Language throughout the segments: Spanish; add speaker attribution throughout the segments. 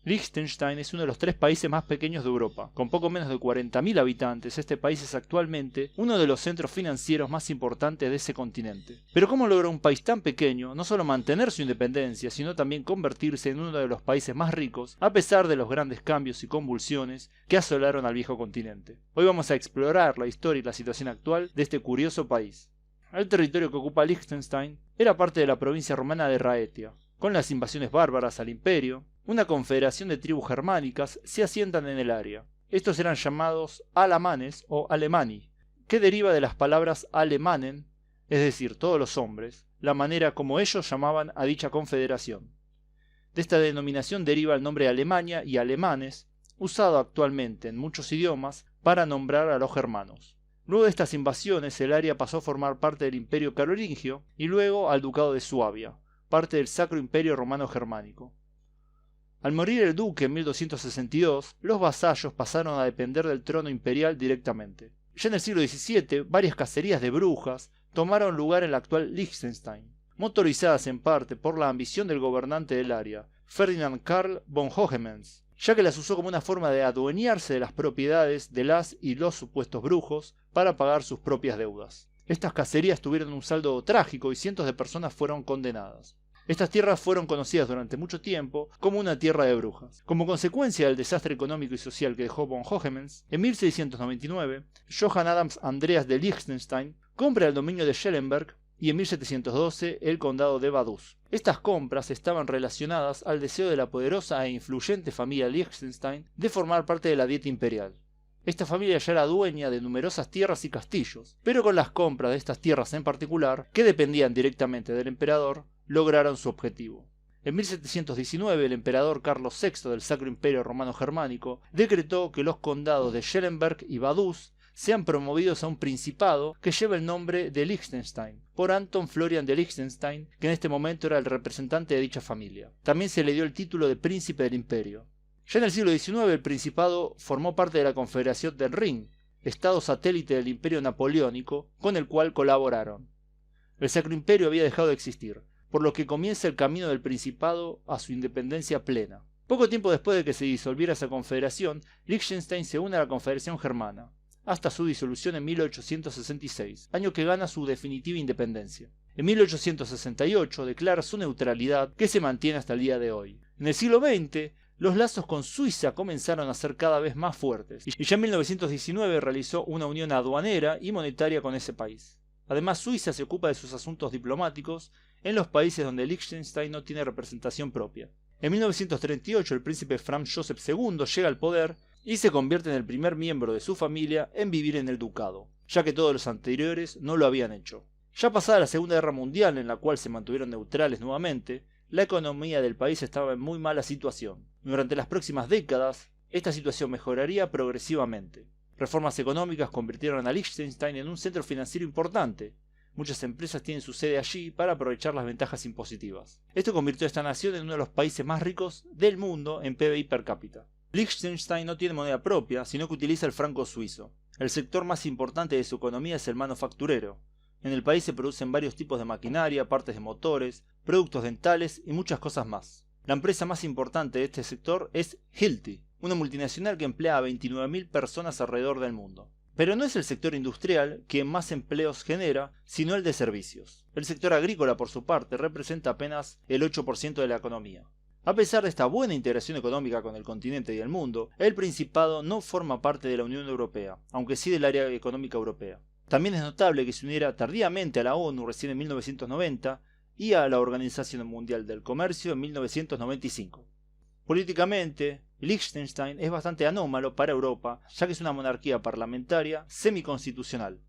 Speaker 1: Liechtenstein es uno de los 3 países más pequeños de Europa. Con poco menos de 40.000 habitantes, este país es actualmente uno de los centros financieros más importantes de ese continente. Pero ¿cómo logró un país tan pequeño no solo mantener su independencia, sino también convertirse en uno de los países más ricos, a pesar de los grandes cambios y convulsiones que asolaron al viejo continente? Hoy vamos a explorar la historia y la situación actual de este curioso país. El territorio que ocupa Liechtenstein era parte de la provincia romana de Raetia. Con las invasiones bárbaras al imperio, una confederación de tribus germánicas se asientan en el área. Estos eran llamados alamanes o alemani, que deriva de las palabras alemanen, es decir, todos los hombres, la manera como ellos llamaban a dicha confederación. De esta denominación deriva el nombre Alemania y alemanes, usado actualmente en muchos idiomas para nombrar a los germanos. Luego de estas invasiones, el área pasó a formar parte del Imperio Carolingio y luego al Ducado de Suabia, parte del Sacro Imperio Romano Germánico. Al morir el duque en 1262, los vasallos pasaron a depender del trono imperial directamente. Ya en el siglo XVII, varias cacerías de brujas tomaron lugar en el actual Liechtenstein, motorizadas en parte por la ambición del gobernante del área, Ferdinand Karl von Hohenems, ya que las usó como una forma de adueñarse de las propiedades de las y los supuestos brujos para pagar sus propias deudas. Estas cacerías tuvieron un saldo trágico y cientos de personas fueron condenadas. Estas tierras fueron conocidas durante mucho tiempo como una tierra de brujas. Como consecuencia del desastre económico y social que dejó von Hohenems, en 1699, Johann Adams Andreas de Liechtenstein compra el dominio de Schellenberg y en 1712 el condado de Vaduz. Estas compras estaban relacionadas al deseo de la poderosa e influyente familia Liechtenstein de formar parte de la dieta imperial. Esta familia ya era dueña de numerosas tierras y castillos, pero con las compras de estas tierras en particular, que dependían directamente del emperador, lograron su objetivo. En 1719 el emperador Carlos VI del Sacro Imperio Romano Germánico decretó que los condados de Schellenberg y Vaduz sean promovidos a un principado que lleva el nombre de Liechtenstein, por Anton Florian de Liechtenstein, que en este momento era el representante de dicha familia. También se le dio el título de príncipe del imperio. Ya en el siglo XIX el principado formó parte de la Confederación del Rin, estado satélite del Imperio Napoleónico, con el cual colaboraron. El Sacro Imperio había dejado de existir, por lo que comienza el camino del Principado a su independencia plena. Poco tiempo después de que se disolviera esa confederación, Liechtenstein se une a la Confederación Germana, hasta su disolución en 1866, año que gana su definitiva independencia. En 1868 declara su neutralidad, que se mantiene hasta el día de hoy. En el siglo XX, los lazos con Suiza comenzaron a ser cada vez más fuertes, y ya en 1919 realizó una unión aduanera y monetaria con ese país. Además, Suiza se ocupa de sus asuntos diplomáticos en los países donde Liechtenstein no tiene representación propia. En 1938 el príncipe Franz Joseph II llega al poder y se convierte en el primer miembro de su familia en vivir en el ducado, ya que todos los anteriores no lo habían hecho. Ya pasada la Segunda Guerra Mundial, en la cual se mantuvieron neutrales nuevamente, la economía del país estaba en muy mala situación. Durante las próximas décadas, esta situación mejoraría progresivamente. Reformas económicas convirtieron a Liechtenstein en un centro financiero importante. Muchas empresas tienen su sede allí para aprovechar las ventajas impositivas. Esto convirtió a esta nación en uno de los países más ricos del mundo en PBI per cápita. Liechtenstein no tiene moneda propia, sino que utiliza el franco suizo. El sector más importante de su economía es el manufacturero. En el país se producen varios tipos de maquinaria, partes de motores, productos dentales y muchas cosas más. La empresa más importante de este sector es Hilti, una multinacional que emplea a 29.000 personas alrededor del mundo. Pero no es el sector industrial quien más empleos genera, sino el de servicios. El sector agrícola, por su parte, representa apenas el 8% de la economía. A pesar de esta buena integración económica con el continente y el mundo, el Principado no forma parte de la Unión Europea, aunque sí del área económica europea. También es notable que se uniera tardíamente a la ONU recién en 1990 y a la Organización Mundial del Comercio en 1995. Políticamente, Liechtenstein es bastante anómalo para Europa, ya que es una monarquía parlamentaria semiconstitucional.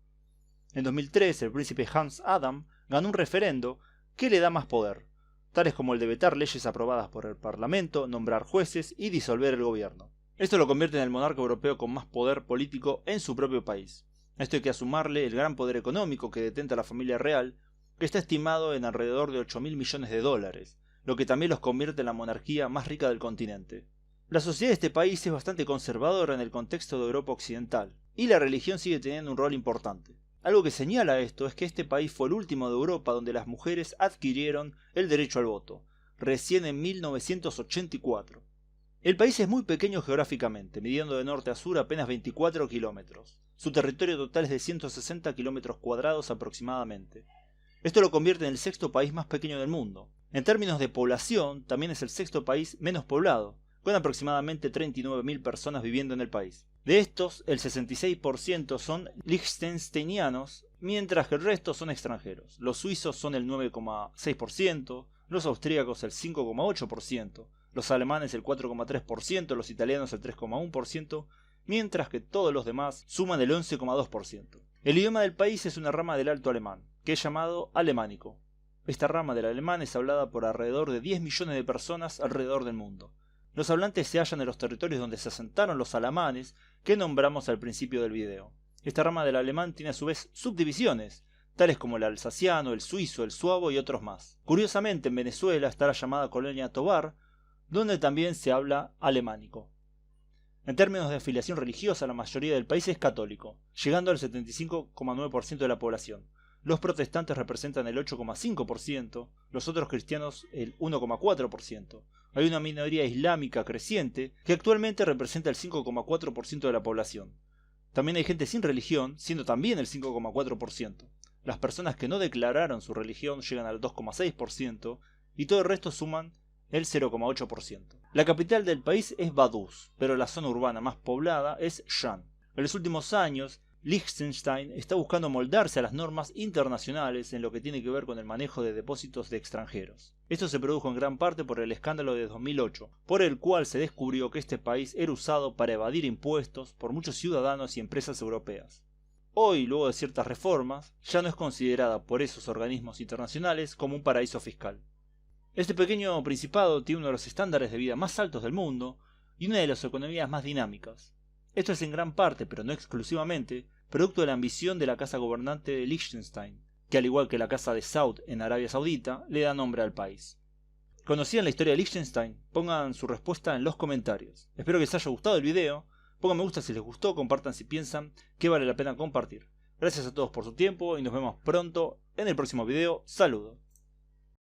Speaker 1: En 2003, el príncipe Hans Adam ganó un referendo que le da más poder, tales como el de vetar leyes aprobadas por el Parlamento, nombrar jueces y disolver el gobierno. Esto lo convierte en el monarca europeo con más poder político en su propio país. A esto hay que sumarle el gran poder económico que detenta la familia real, que está estimado en alrededor de 8.000 millones de dólares, lo que también los convierte en la monarquía más rica del continente. La sociedad de este país es bastante conservadora en el contexto de Europa Occidental, y la religión sigue teniendo un rol importante. Algo que señala esto es que este país fue el último de Europa donde las mujeres adquirieron el derecho al voto, recién en 1984. El país es muy pequeño geográficamente, midiendo de norte a sur apenas 24 kilómetros. Su territorio total es de 160 kilómetros cuadrados aproximadamente. Esto lo convierte en el sexto país más pequeño del mundo. En términos de población, también es el sexto país menos poblado, con aproximadamente 39.000 personas viviendo en el país. De estos, el 66% son liechtensteinianos, mientras que el resto son extranjeros. Los suizos son el 9,6%, los austríacos el 5,8%, los alemanes el 4,3%, los italianos el 3,1%, mientras que todos los demás suman el 11,2%. El idioma del país es una rama del alto alemán, que es llamado alemánico. Esta rama del alemán es hablada por alrededor de 10 millones de personas alrededor del mundo. Los hablantes se hallan en los territorios donde se asentaron los alamanes que nombramos al principio del video. Esta rama del alemán tiene a su vez subdivisiones, tales como el alsaciano, el suizo, el suabo y otros más. Curiosamente, en Venezuela está la llamada colonia Tovar, donde también se habla alemánico. En términos de afiliación religiosa, la mayoría del país es católico, llegando al 75,9% de la población. Los protestantes representan el 8,5%, los otros cristianos el 1,4%. Hay una minoría islámica creciente que actualmente representa el 5,4% de la población. También hay gente sin religión, siendo también el 5,4%. Las personas que no declararon su religión llegan al 2,6% y todo el resto suman el 0,8%. La capital del país es Vaduz, pero la zona urbana más poblada es Jan. En los últimos años, Liechtenstein está buscando moldarse a las normas internacionales en lo que tiene que ver con el manejo de depósitos de extranjeros. Esto se produjo en gran parte por el escándalo de 2008, por el cual se descubrió que este país era usado para evadir impuestos por muchos ciudadanos y empresas europeas. Hoy, luego de ciertas reformas, ya no es considerada por esos organismos internacionales como un paraíso fiscal. Este pequeño principado tiene uno de los estándares de vida más altos del mundo y una de las economías más dinámicas. Esto es en gran parte, pero no exclusivamente, producto de la ambición de la casa gobernante de Liechtenstein, que al igual que la casa de Saud en Arabia Saudita, le da nombre al país. ¿Conocían la historia de Liechtenstein? Pongan su respuesta en los comentarios. Espero que les haya gustado el video, pongan me gusta si les gustó, compartan si piensan que vale la pena compartir. Gracias a todos por su tiempo y nos vemos pronto en el próximo video. Saludos.